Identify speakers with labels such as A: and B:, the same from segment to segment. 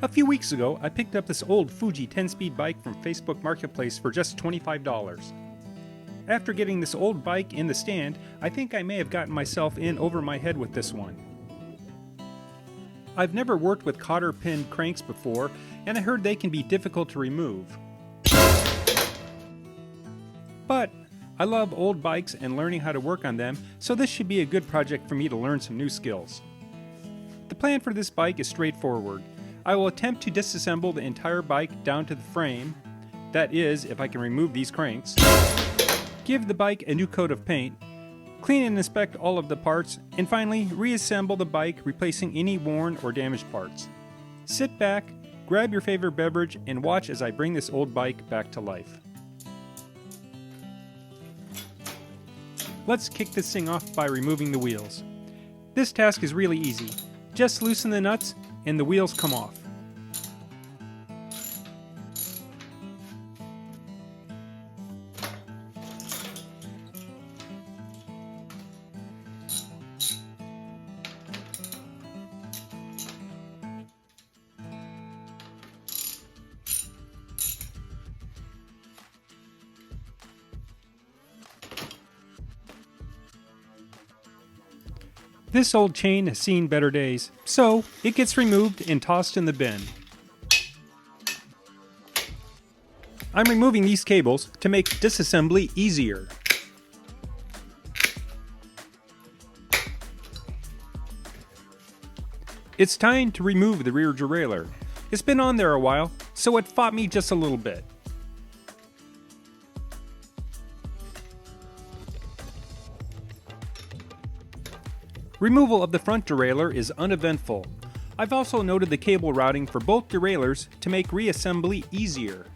A: A few weeks ago, I picked up this old Fuji 10-speed bike from Facebook Marketplace for just $25. After getting this old bike in the stand, I think I may have gotten myself in over my head with this one. I've never worked with cotter pin cranks before, and I heard they can be difficult to remove. But I love old bikes and learning how to work on them, so this should be a good project for me to learn some new skills. The plan for this bike is straightforward. I will attempt to disassemble the entire bike down to the frame, that is, if I can remove these cranks, give the bike a new coat of paint, clean and inspect all of the parts, and finally reassemble the bike, replacing any worn or damaged parts. Sit back, grab your favorite beverage, and watch as I bring this old bike back to life. Let's kick this thing off by removing the wheels. This task is really easy. Just loosen the nuts and the wheels come off. This old chain has seen better days, so it gets removed and tossed in the bin. I'm removing these cables to make disassembly easier. It's time to remove the rear derailleur. It's been on there a while, so it fought me just a little bit. Removal of the front derailleur is uneventful. I've also noted the cable routing for both derailleurs to make reassembly easier.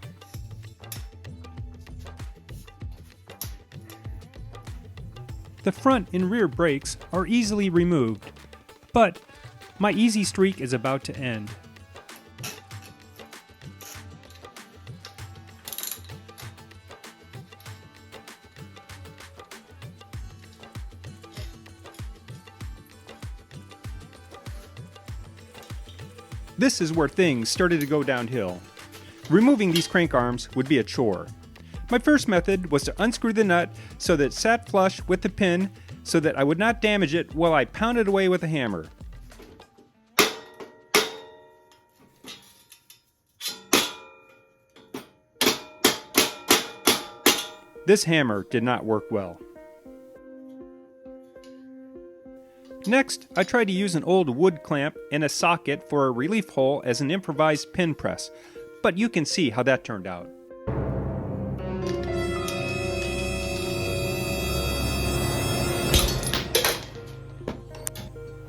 A: The front and rear brakes are easily removed, but my easy streak is about to end. This is where things started to go downhill. Removing these crank arms would be a chore. My first method was to unscrew the nut so that it sat flush with the pin so that I would not damage it while I pounded away with a hammer. This hammer did not work well. Next, I tried to use an old wood clamp and a socket for a relief hole as an improvised pin press, but you can see how that turned out.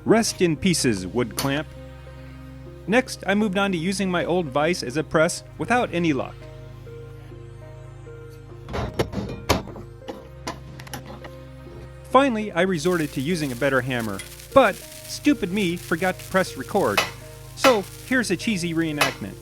A: Rest in pieces, wood clamp. Next, I moved on to using my old vise as a press without any luck. Finally, I resorted to using a better hammer, but stupid me forgot to press record. So here's a cheesy reenactment.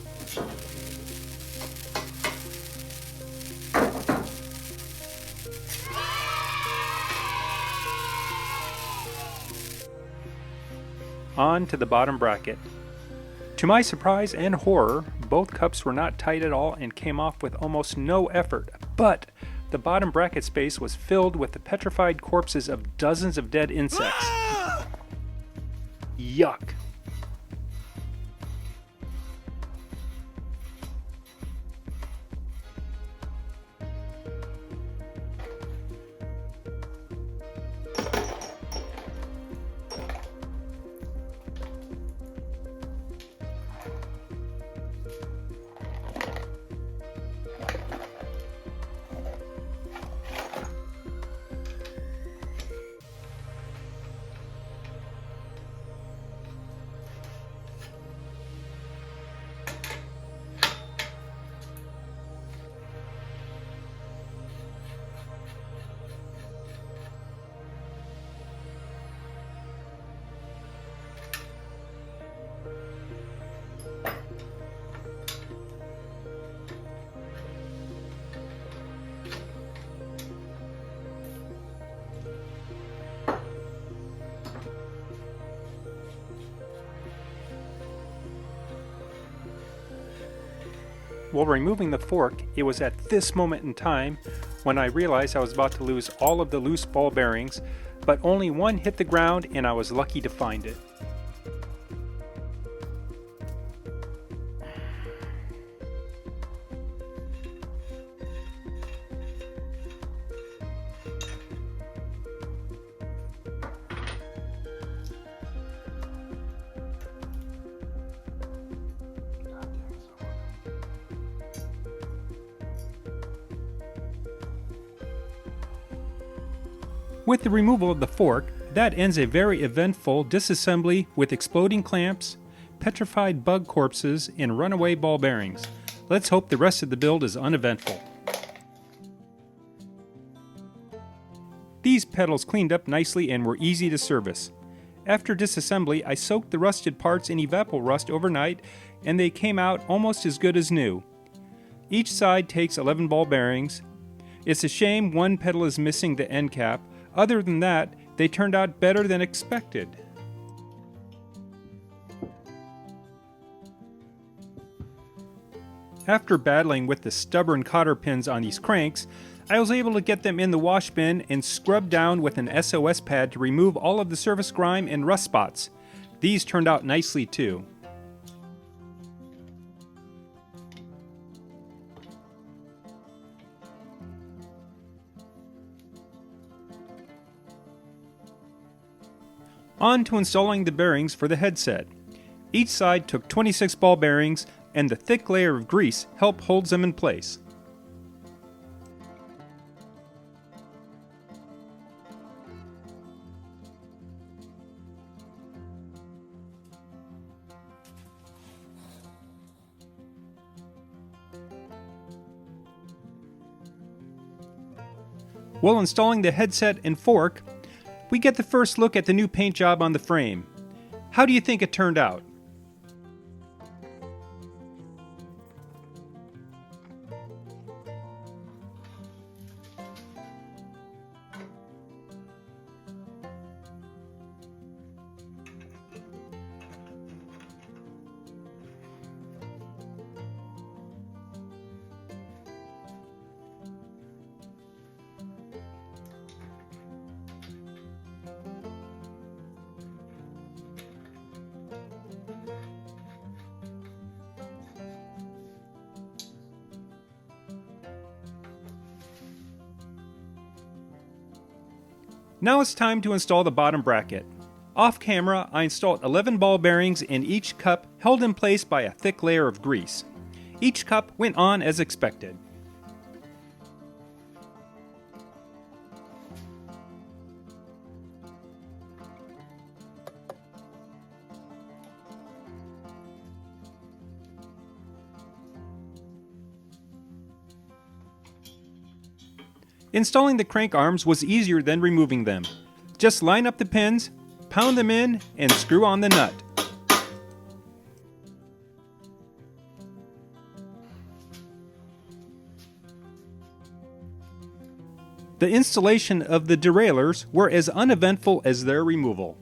A: On to the bottom bracket. To my surprise and horror, both cups were not tight at all and came off with almost no effort, but the bottom bracket space was filled with the petrified corpses of dozens of dead insects. Yuck. While removing the fork, it was at this moment in time when I realized I was about to lose all of the loose ball bearings, but only one hit the ground and I was lucky to find it. With the removal of the fork, that ends a very eventful disassembly with exploding clamps, petrified bug corpses, and runaway ball bearings. Let's hope the rest of the build is uneventful. These pedals cleaned up nicely and were easy to service. After disassembly, I soaked the rusted parts in Evapo-Rust overnight and they came out almost as good as new. Each side takes 11 ball bearings. It's a shame one pedal is missing the end cap. Other than that, they turned out better than expected. After battling with the stubborn cotter pins on these cranks, I was able to get them in the wash bin and scrub down with an SOS pad to remove all of the surface grime and rust spots. These turned out nicely too. On to installing the bearings for the headset. Each side took 26 ball bearings and the thick layer of grease helped hold them in place. While installing the headset and fork, we get the first look at the new paint job on the frame. How do you think it turned out? Now it's time to install the bottom bracket. Off camera, I installed 11 ball bearings in each cup held in place by a thick layer of grease. Each cup went on as expected. Installing the crank arms was easier than removing them. Just line up the pins, pound them in, and screw on the nut. The installation of the derailleurs were as uneventful as their removal.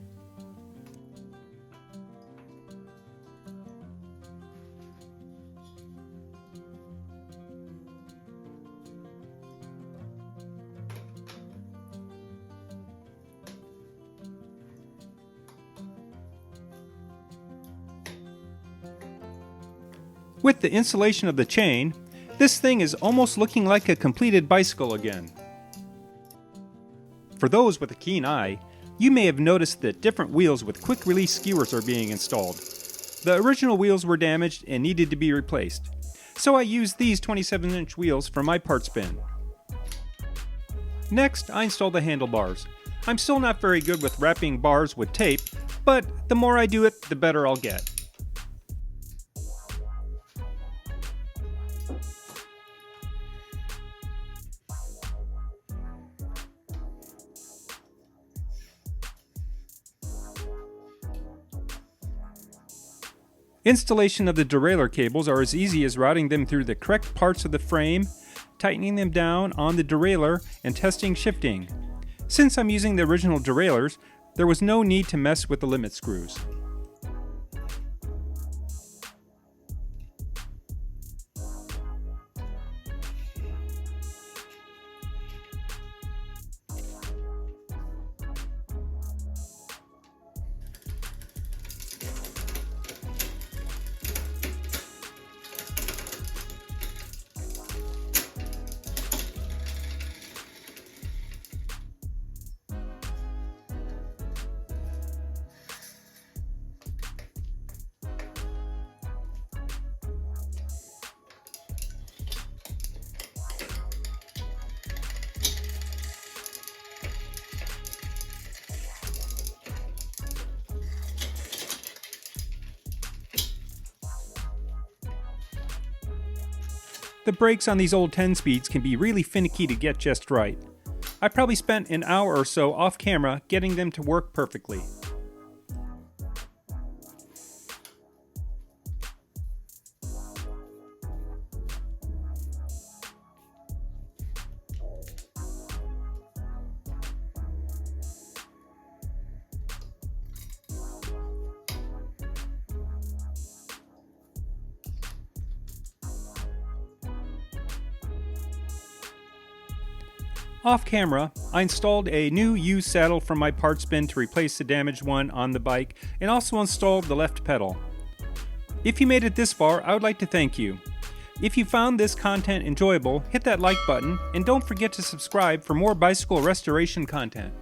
A: With the installation of the chain, this thing is almost looking like a completed bicycle again. For those with a keen eye, you may have noticed that different wheels with quick release skewers are being installed. The original wheels were damaged and needed to be replaced, so I used these 27-inch wheels for my parts bin. Next, I installed the handlebars. I'm still not very good with wrapping bars with tape, but the more I do it, the better I'll get. Installation of the derailleur cables are as easy as routing them through the correct parts of the frame, tightening them down on the derailleur, and testing shifting. Since I'm using the original derailleurs, there was no need to mess with the limit screws. The brakes on these old 10-speeds can be really finicky to get just right. I probably spent an hour or so off camera getting them to work perfectly. Off camera, I installed a new used saddle from my parts bin to replace the damaged one on the bike, and also installed the left pedal. If you made it this far, I would like to thank you. If you found this content enjoyable, hit that like button, and don't forget to subscribe for more bicycle restoration content.